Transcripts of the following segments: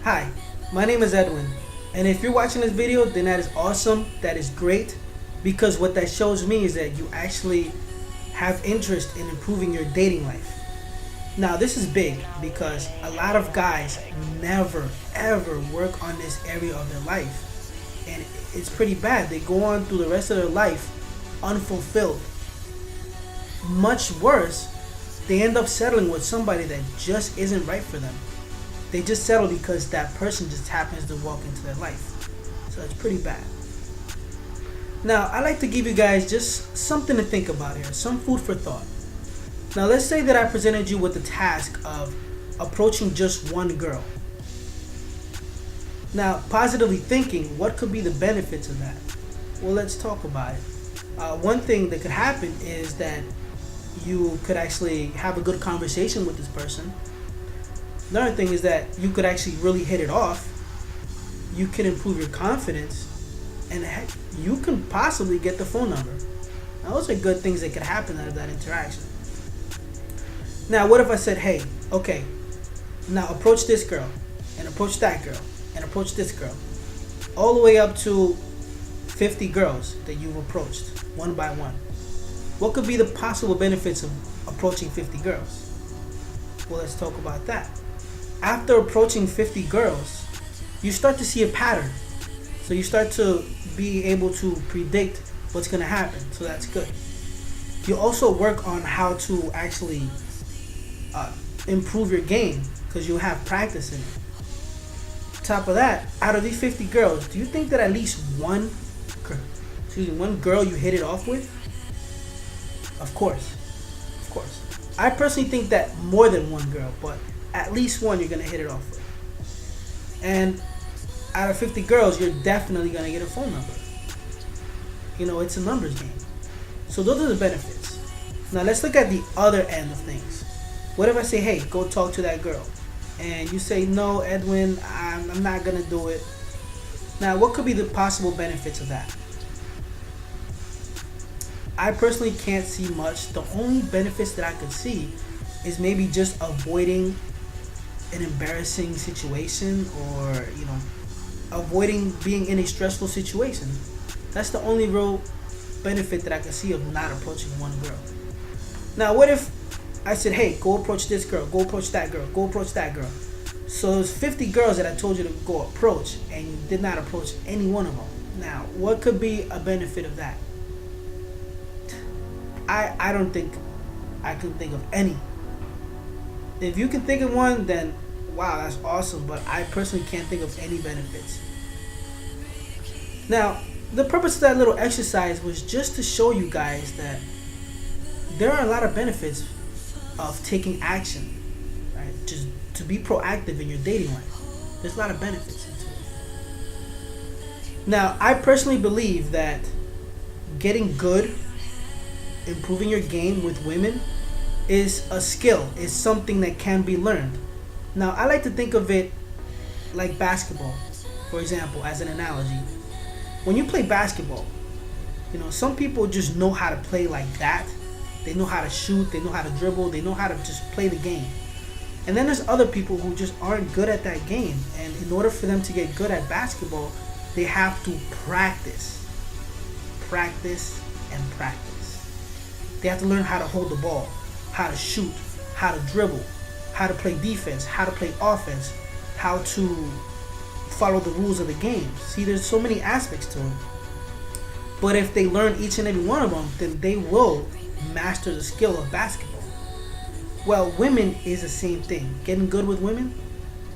Hi, my name is Edwin, and if you're watching this video, then that is awesome, that is great, because what that shows me is that you actually have interest in improving your dating life. Now this is big because a lot of guys never ever work on this area of their life, and it's pretty bad. They go on through the rest of their life unfulfilled. Much worse, they end up settling with somebody that just isn't right for them. They just settle because that person just happens to walk into their life. So it's pretty bad. Now, I like to give you guys just something to think about here, some food for thought. Now, let's say that I presented you with the task of approaching just one girl. Now, positively thinking, what could be the benefits of that? Well, let's talk about it. One thing that could happen is that you could actually have a good conversation with this person. Another thing is that you could actually really hit it off. You can improve your confidence, and heck, you can possibly get the phone number. Now, those are good things that could happen out of that interaction. Now, what if I said, hey, okay, now approach this girl, and approach that girl, and approach this girl, all the way up to 50 girls that you've approached, one by one. What could be the possible benefits of approaching 50 girls? Well, let's talk about that. After approaching 50 girls, you start to see a pattern. So you start to be able to predict what's going to happen. So that's good. You also work on how to actually improve your game because you have practice in it. Top of that, out of these 50 girls, do you think that at least one girl you hit it off with? Of course. I personally think that more than one girl, but at least one you're going to hit it off with. And out of 50 girls, you're definitely going to get a phone number. You know, it's a numbers game. So those are the benefits. Now let's look at the other end of things. What if I say, hey, go talk to that girl? And you say, no, Edwin, I'm not going to do it. Now, what could be the possible benefits of that? I personally can't see much. The only benefits that I could see is maybe just avoiding an embarrassing situation, or avoiding being in a stressful situation. That's the only real benefit that I can see of not approaching one girl. Now, what if I said, hey, go approach this girl, go approach that girl, go approach that girl? So there's 50 girls that I told you to go approach, and you did not approach any one of them. Now, what could be a benefit of that? I don't think I can think of any. If you can think of one, then wow, that's awesome, but I personally can't think of any benefits. Now, the purpose of that little exercise was just to show you guys that there are a lot of benefits of taking action, right? Just to be proactive in your dating life. There's a lot of benefits into it. Now, I personally believe that getting good, improving your game with women is a skill, is something that can be learned. Now, I like to think of it like basketball, for example, as an analogy. When you play basketball, some people just know how to play like that. They know how to shoot, they know how to dribble, they know how to just play the game. And then there's other people who just aren't good at that game. And in order for them to get good at basketball, they have to practice. Practice and practice. They have to learn how to hold the ball, how to shoot, how to dribble, how to play defense, how to play offense, how to follow the rules of the game. See, there's so many aspects to it. But if they learn each and every one of them, then they will master the skill of basketball. Well, women is the same thing. Getting good with women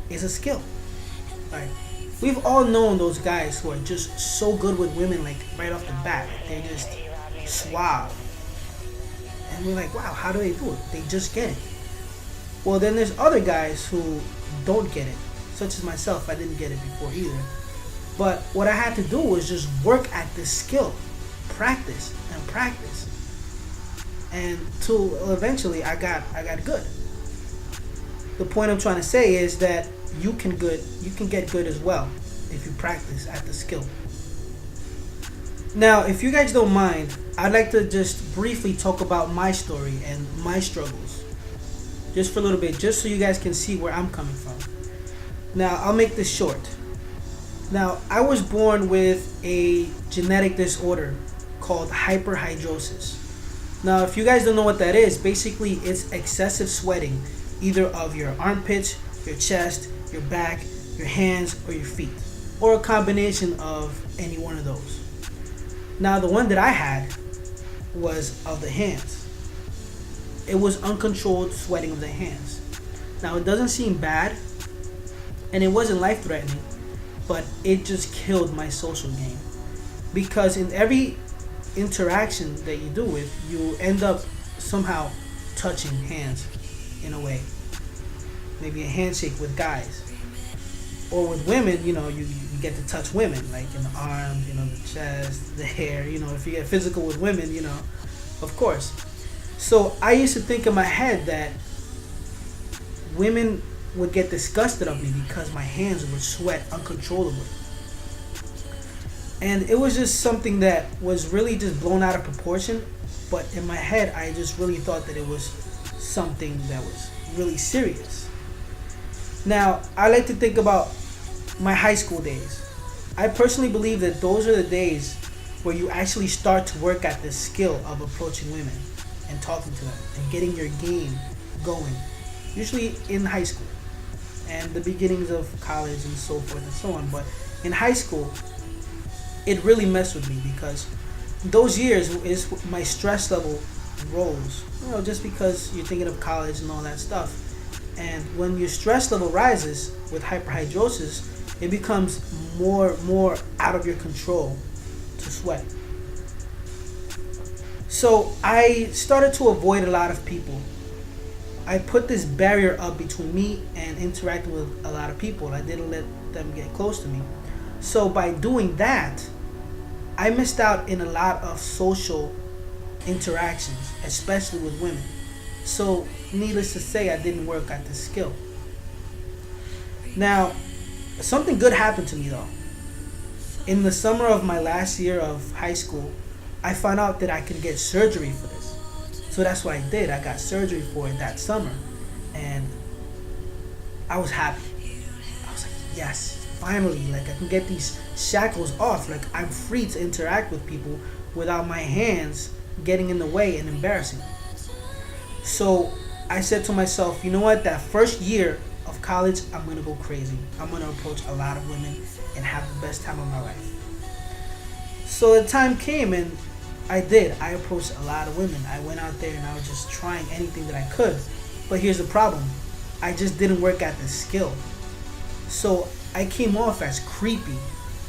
is a skill. Right? We've all known those guys who are just so good with women, like right off the bat. They're just suave. And we're like, wow, how do they do it? They just get it. Well, then there's other guys who don't get it, such as myself. I didn't get it before either. But what I had to do was just work at this skill, practice and practice, and till eventually I got good. The point I'm trying to say is that you can get good as well if you practice at the skill. Now, if you guys don't mind, I'd like to just briefly talk about my story and my struggles. Just for a little bit, just so you guys can see where I'm coming from. Now, I'll make this short. Now, I was born with a genetic disorder called hyperhidrosis. Now, if you guys don't know what that is, basically it's excessive sweating, either of your armpits, your chest, your back, your hands, or your feet, or a combination of any one of those. Now, the one that I had was of the hands. It was uncontrolled sweating of the hands. Now, it doesn't seem bad, and it wasn't life-threatening, but it just killed my social game. Because in every interaction that you do with, you end up somehow touching hands in a way. Maybe a handshake with guys. Or with women, you get to touch women, like in the arms, the chest, the hair, if you get physical with women, of course. So I used to think in my head that women would get disgusted of me because my hands would sweat uncontrollably. And it was just something that was really just blown out of proportion, but in my head I just really thought that it was something that was really serious. Now, I like to think about my high school days. I personally believe that those are the days where you actually start to work at this skill of approaching women and talking to them and getting your game going, usually in high school and the beginnings of college and so forth and so on. But in high school, it really messed with me because those years is my stress level rose, just because you're thinking of college and all that stuff. And when your stress level rises with hyperhidrosis, it becomes more out of your control to sweat. So I started to avoid a lot of people. I put this barrier up between me and interacting with a lot of people. I didn't let them get close to me. So by doing that, I missed out in a lot of social interactions, especially with women. So needless to say, I didn't work at this skill. Now, something good happened to me though. In the summer of my last year of high school, I found out that I could get surgery for this. So that's what I did. I got surgery for it that summer. And I was happy. I was like, yes, finally, like I can get these shackles off. Like I'm free to interact with people without my hands getting in the way and embarrassing me. So I said to myself, you know what, that first year of college, I'm going to go crazy. I'm going to approach a lot of women and have the best time of my life. So the time came and I did. I approached a lot of women. I went out there and I was just trying anything that I could. But here's the problem. I just didn't work at the skill. So I came off as creepy.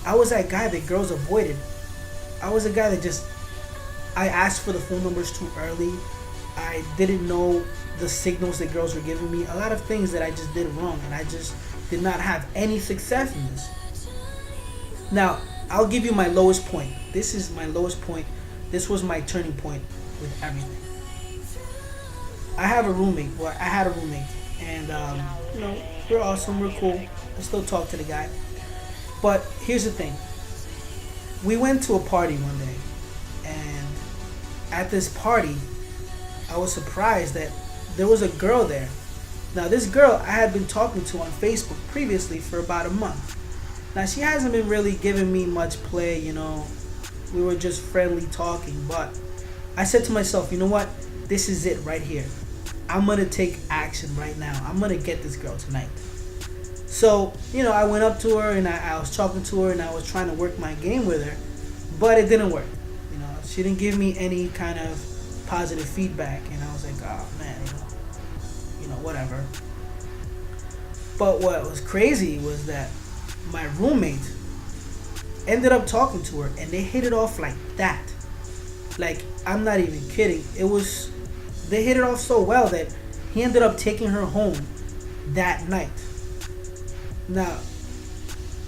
I was that guy that girls avoided. I was a guy that I asked for the phone numbers too early. I didn't know the signals that girls were giving me. A lot of things that I just did wrong, and I just did not have any success in this. Now, I'll give you my lowest point. This is my lowest point. This was my turning point with everything. I had a roommate, and we're awesome, we're cool. I still talk to the guy. But here's the thing. We went to a party one day, and at this party, I was surprised that there was a girl there. Now, this girl I had been talking to on Facebook previously for about a month. Now, she hasn't been really giving me much play, We were just friendly talking, but I said to myself, you know what? This is it right here. I'm going to take action right now. I'm going to get this girl tonight. So, I went up to her and I was talking to her and I was trying to work my game with her, but it didn't work. She didn't give me any kind of positive feedback, and I was like, oh man, whatever. But what was crazy was that my roommate ended up talking to her, and they hit it off like that. Like, I'm not even kidding. They hit it off so well that he ended up taking her home that night. Now,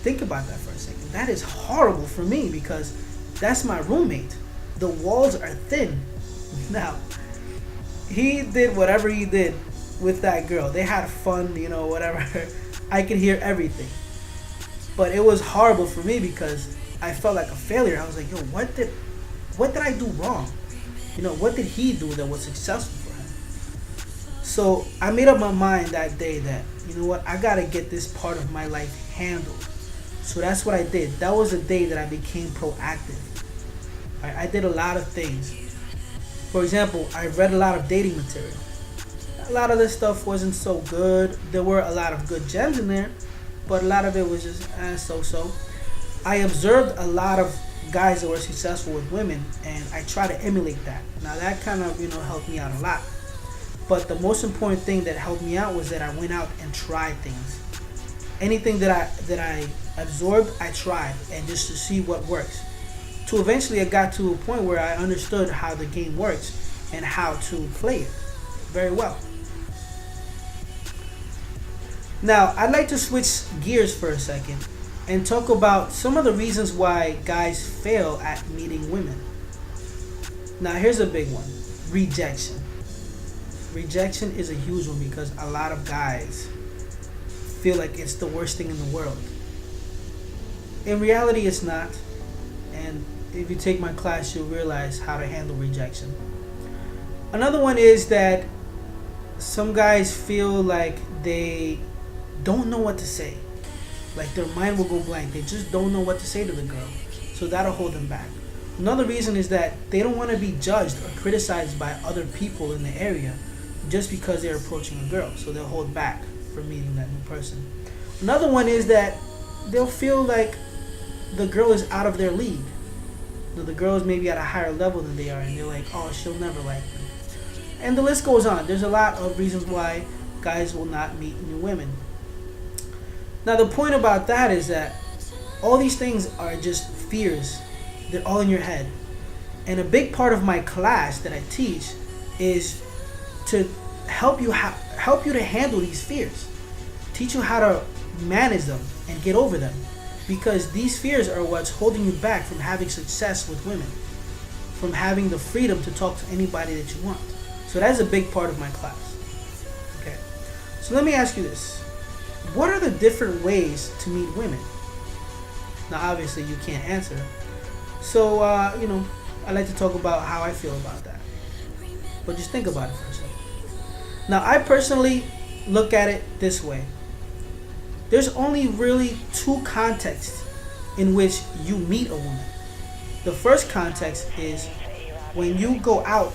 think about that for a second. That is horrible for me because that's my roommate. The walls are thin. Now, he did whatever he did with that girl. They had fun, whatever. I could hear everything. But it was horrible for me because I felt like a failure. I was like, yo, what did I do wrong? What did he do that was successful for him? So I made up my mind that day that, you know what, I gotta get this part of my life handled. So that's what I did. That was the day that I became proactive. I did a lot of things. For example, I read a lot of dating material. A lot of this stuff wasn't so good. There were a lot of good gems in there, but a lot of it was just so-so. I observed a lot of guys that were successful with women, and I try to emulate that. Now that kind of, helped me out a lot. But the most important thing that helped me out was that I went out and tried things. Anything that I absorbed, I tried, and just to see what works. To eventually I got to a point where I understood how the game works and how to play it very well. Now, I'd like to switch gears for a second and talk about some of the reasons why guys fail at meeting women. Now, here's a big one. Rejection. Rejection is a huge one because a lot of guys feel like it's the worst thing in the world. In reality, it's not. And if you take my class, you'll realize how to handle rejection. Another one is that some guys feel like they don't know what to say. Like their mind will go blank. They just don't know what to say to the girl. So that'll hold them back. Another reason is that they don't want to be judged or criticized by other people in the area just because they're approaching a girl. So they'll hold back from meeting that new person. Another one is that they'll feel like the girl is out of their league. The girl is maybe at a higher level than they are, and they're like, oh, she'll never like me. And the list goes on. There's a lot of reasons why guys will not meet new women. Now, the point about that is that all these things are just fears. They're all in your head. And a big part of my class that I teach is to help you to handle these fears. Teach you how to manage them and get over them. Because these fears are what's holding you back from having success with women. From having the freedom to talk to anybody that you want. So that's a big part of my class. Okay. So let me ask you this. What are the different ways to meet women? Now, obviously, you can't answer. So, I like to talk about how I feel about that. But just think about it for a second. Now, I personally look at it this way. There's only really two contexts in which you meet a woman. The first context is when you go out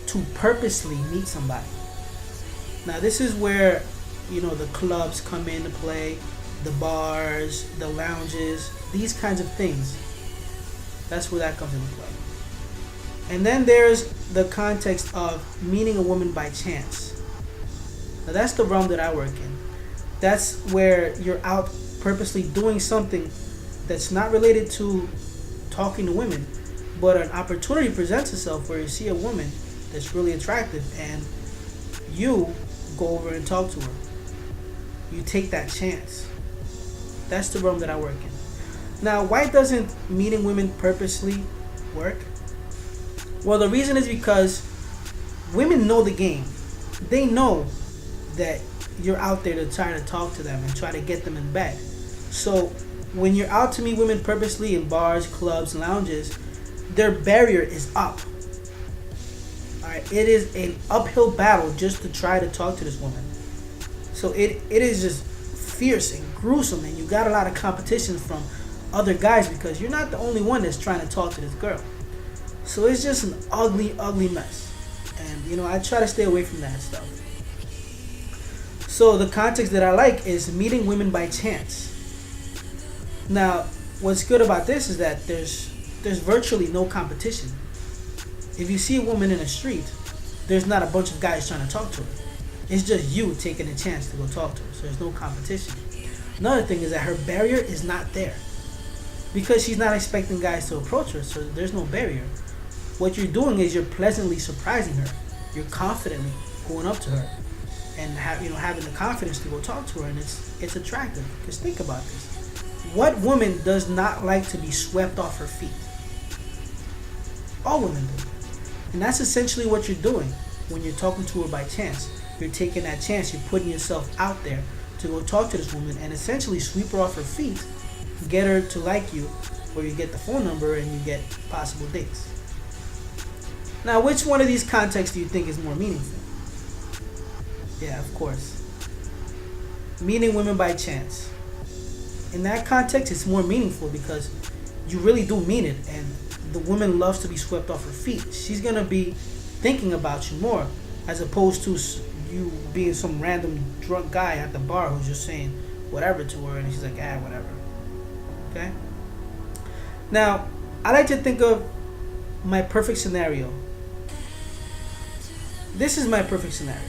to purposely meet somebody. Now, this is where the clubs come into play, the bars, the lounges, these kinds of things. That's where that comes into play. And then there's the context of meeting a woman by chance. Now that's the realm that I work in. That's where you're out purposely doing something that's not related to talking to women, but an opportunity presents itself where you see a woman that's really attractive and you go over and talk to her. You take that chance. That's the realm that I work in. Now, why doesn't meeting women purposely work? Well, the reason is because women know the game. They know that you're out there to try to talk to them and try to get them in bed. So when you're out to meet women purposely in bars, clubs, lounges, their barrier is up. Alright, it is an uphill battle just to try to talk to this woman. So it is just fierce and gruesome, and you got a lot of competition from other guys because you're not the only one that's trying to talk to this girl. So it's just an ugly, ugly mess. And I try to stay away from that stuff. So the context that I like is meeting women by chance. Now, what's good about this is that there's virtually no competition. If you see a woman in the street, there's not a bunch of guys trying to talk to her. It's just you taking a chance to go talk to her. So there's no competition. Another thing is that her barrier is not there. Because she's not expecting guys to approach her, so there's no barrier. What you're doing is you're pleasantly surprising her. You're confidently going up to her and having the confidence to go talk to her, and it's attractive. Because think about this. What woman does not like to be swept off her feet? All women do. And that's essentially what you're doing when you're talking to her by chance. You're taking that chance. You're putting yourself out there to go talk to this woman and essentially sweep her off her feet, get her to like you, or you get the phone number and you get possible dates. Now, which one of these contexts do you think is more meaningful? Yeah, of course. Meeting women by chance. In that context, it's more meaningful because you really do mean it, and the woman loves to be swept off her feet. She's gonna be thinking about you more, as opposed to you being some random drunk guy at the bar who's just saying whatever to her, and she's like, whatever. Okay. Now, I like to think of my perfect scenario. This is my perfect scenario.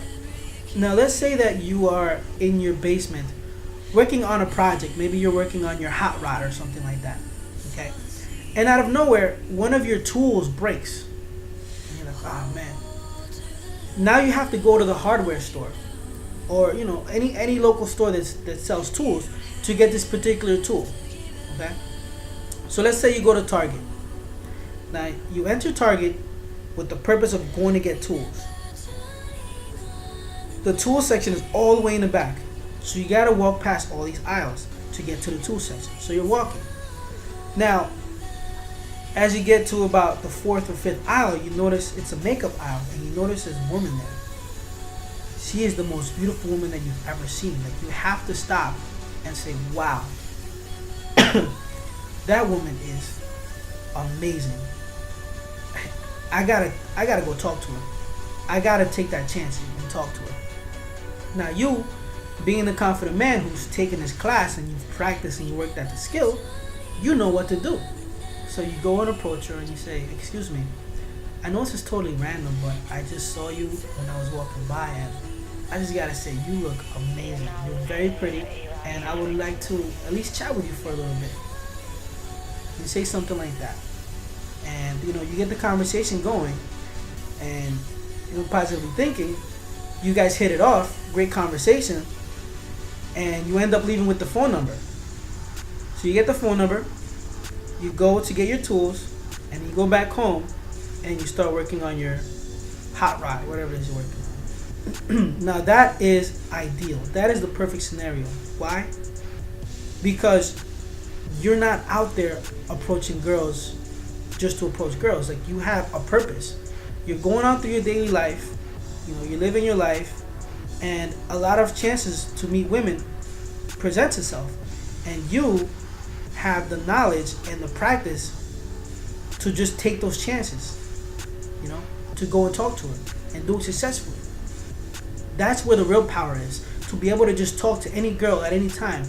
Now, let's say that you are in your basement working on a project. Maybe you're working on your hot rod or something like that. Okay? And out of nowhere, one of your tools breaks. And you're like, oh man. Now you have to go to the hardware store or, any local store that sells tools to get this particular tool. Okay? So let's say you go to Target. Now, you enter Target with the purpose of going to get tools. The tool section is all the way in the back. So you gotta walk past all these aisles to get to the tool section. So you're walking. Now, as you get to about the fourth or fifth aisle, you notice it's a makeup aisle, and you notice there's a woman there. She is the most beautiful woman that you've ever seen. Like, you have to stop and say, wow, that woman is amazing. I gotta go talk to her. I gotta take that chance and talk to her. Now, you, being the confident man who's taken this class and you've practiced and you worked at the skill, you know what to do. So you go and approach her and you say, excuse me, I know this is totally random, but I just saw you when I was walking by, and I just gotta say, you look amazing. You're very pretty, and I would like to at least chat with you for a little bit. You say something like that, and you get the conversation going, and positively thinking, you guys hit it off, great conversation, and you end up leaving with the phone number. So you get the phone number, you go to get your tools, and you go back home and you start working on your hot rod, whatever it is you're working on. Now, that is ideal. That is the perfect scenario. Why? Because you're not out there approaching girls just to approach girls. Like, you have a purpose. You're going out through your daily life, you're living your life, and a lot of chances to meet women presents itself, and you have the knowledge and the practice to just take those chances, to go and talk to her and do it successfully. That's where the real power is, to be able to just talk to any girl at any time,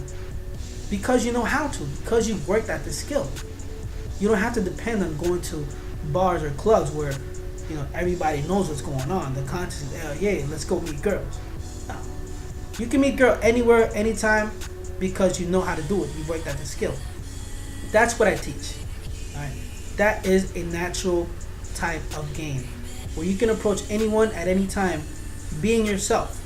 because you know how to, because you've worked at the skill. You don't have to depend on going to bars or clubs where everybody knows what's going on. The contest is, yeah, let's go meet girls. No. You can meet girl anywhere, anytime, because you know how to do it. You've worked at the skill. That's what I teach. All right. That is a natural type of game where you can approach anyone at any time, being yourself,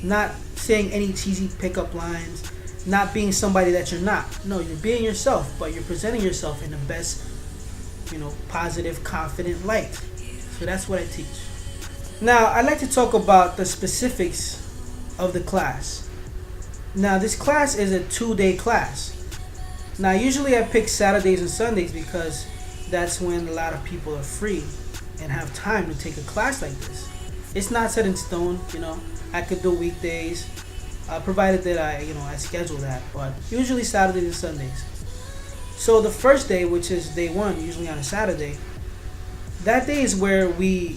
not saying any cheesy pickup lines, not being somebody that you're not. No, you're being yourself, but you're presenting yourself in the best, positive, confident light. So that's what I teach. Now, I'd like to talk about the specifics of the class. Now, this class is a 2-day class. Now, usually I pick Saturdays and Sundays because that's when a lot of people are free and have time to take a class like this. It's not set in stone, I could do weekdays, provided that I schedule that, but usually Saturdays and Sundays. So the first day, which is day 1, usually on a Saturday, that day is where we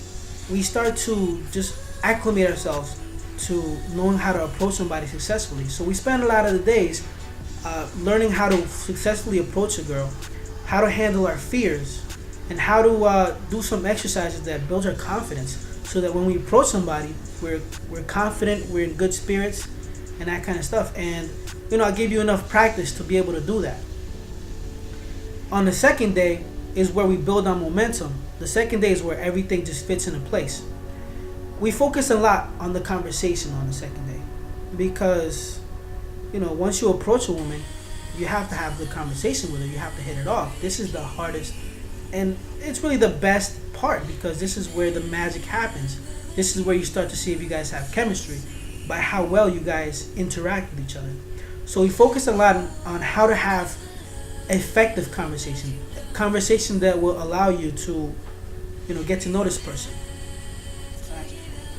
start to just acclimate ourselves to knowing how to approach somebody successfully. So we spend a lot of the days learning how to successfully approach a girl, how to handle our fears, and how to do some exercises that build our confidence, so that when we approach somebody, we're confident, we're in good spirits, and that kind of stuff. And I'll give you enough practice to be able to do that. On the second day is where we build on momentum. The second day is where everything just fits into place. We focus a lot on the conversation on the second day, because once you approach a woman, you have to have the conversation with her. You have to hit it off. This is the hardest, and it's really the best part, because this is where the magic happens. This is where you start to see if you guys have chemistry, by how well you guys interact with each other. So we focus a lot on how to have effective conversation that will allow you to get to know this person.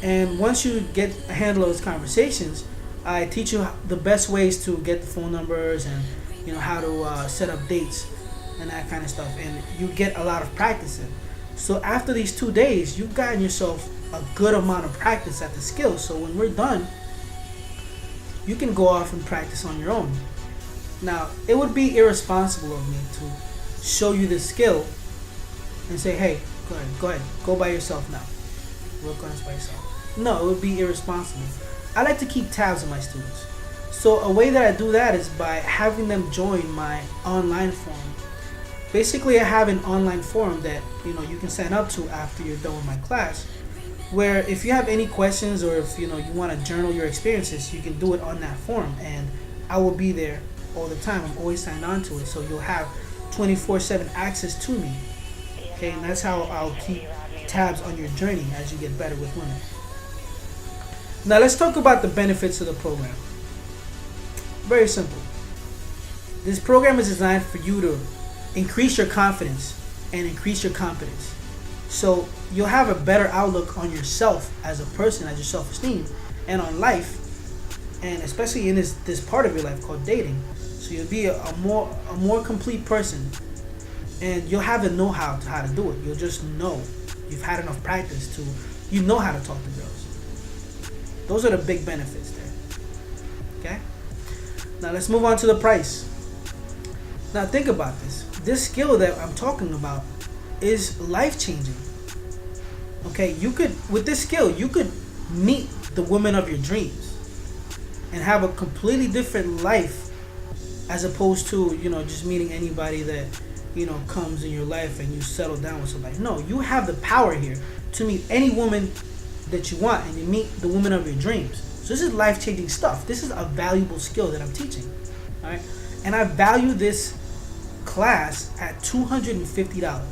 And once you get a handle of those conversations, I teach you the best ways to get the phone numbers and how to set up dates and that kind of stuff. And you get a lot of practice in. So after these 2 days, you've gotten yourself a good amount of practice at the skill. So when we're done, you can go off and practice on your own. Now, it would be irresponsible of me to show you the skill and say, hey, go ahead, go by yourself now. Work on this by yourself. No, it would be irresponsible. I like to keep tabs on my students. So a way that I do that is by having them join my online forum. Basically, I have an online forum that you can sign up to after you're done with my class, where if you have any questions or if you want to journal your experiences, you can do it on that forum, and I will be there all the time. I'm always signed on to it, so you'll have 24/7 access to me. Okay, and that's how I'll keep tabs on your journey as you get better with women. Now let's talk about the benefits of the program. Very simple. This program is designed for you to increase your confidence and increase your competence. So you'll have a better outlook on yourself as a person, as your self-esteem, and on life, and especially in this part of your life called dating. So you'll be a more complete person, and you'll have the know-how to how to do it. You'll just know. You've had enough practice to know how to talk to girls. Those are the big benefits there. Okay? Now let's move on to the price. Now think about this. This skill that I'm talking about is life-changing. Okay, with this skill, you could meet the woman of your dreams and have a completely different life as opposed to, just meeting anybody that, comes in your life and you settle down with somebody. No, you have the power here to meet any woman that you want and you meet the woman of your dreams. So this is life-changing stuff. This is a valuable skill that I'm teaching. All right? And I value this class at $250.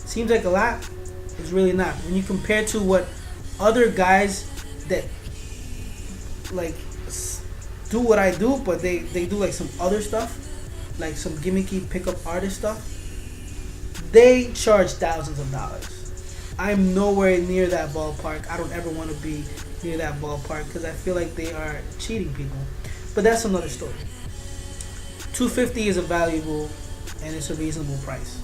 Seems like a lot. It's really not. When you compare to what other guys that do what I do, but they do like some other stuff, like some gimmicky pickup artist stuff, they charge thousands of dollars. I'm nowhere near that ballpark. I don't ever want to be near that ballpark because I feel like they are cheating people. But that's another story. $250 is a valuable and it's a reasonable price.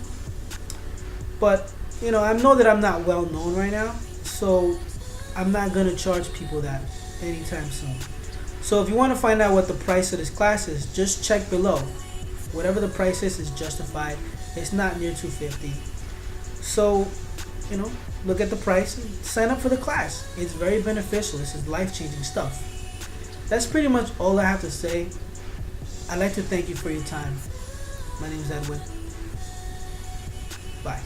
But I know that I'm not well known right now, so I'm not gonna charge people that anytime soon. So if you want to find out what the price of this class is, just check below. Whatever the price is justified. It's not near $250. So, look at the price and sign up for the class. It's very beneficial. This is life-changing stuff. That's pretty much all I have to say. I'd like to thank you for your time. My name is Edwin. Bye.